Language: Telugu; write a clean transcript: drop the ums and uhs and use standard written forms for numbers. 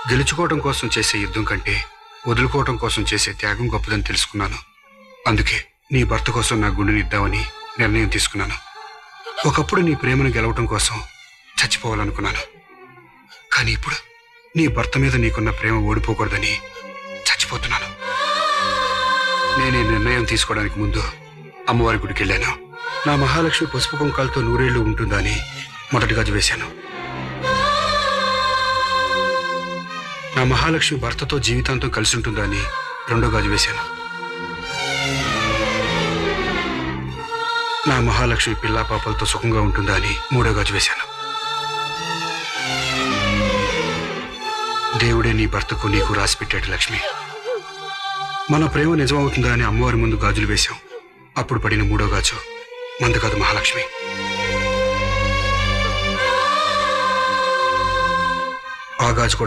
గెలుచుకోవడం కోసం చేసే యుద్ధం కంటే వదులుకోవడం కోసం చేసే త్యాగం గొప్పదని తెలుసుకున్నాను. అందుకే నీ భర్త కోసం నా గుండెని ఇద్దామని నిర్ణయం తీసుకున్నాను. ఒకప్పుడు నీ ప్రేమను గెలవటం కోసం చచ్చిపోవాలనుకున్నాను. కానీ ఇప్పుడు నీ భర్త మీద నీకున్న ప్రేమ ఓడిపోకూడదని చచ్చిపోతున్నాను. నేనే నిర్ణయం తీసుకోవడానికి ముందు అమ్మవారి గుడికి వెళ్ళాను. నా మహాలక్ష్మి పసుపు కుంకాలతో నూరేళ్లు ఉంటుందా అని మొదటి గాజు వేశాను. నా మహాలక్ష్మి భర్తతో జీవితాంతం కలిసి ఉంటుందా అని రెండో గాజు వేశాను. నా మహాలక్ష్మి పిల్లా పాపలతో సుఖంగా ఉంటుందా అని మూడో గాజు వేశాను. దేవుడే నీ భర్తకు నీకు రాసి పెట్టాడు లక్ష్మి. మన ప్రేమ నిజమవుతుందా అని అమ్మవారి ముందు గాజులు వేశాం. అప్పుడు పడిన మూడో గాజు మంద కాదు మహాలక్ష్మి. ఆ గాజు కూడా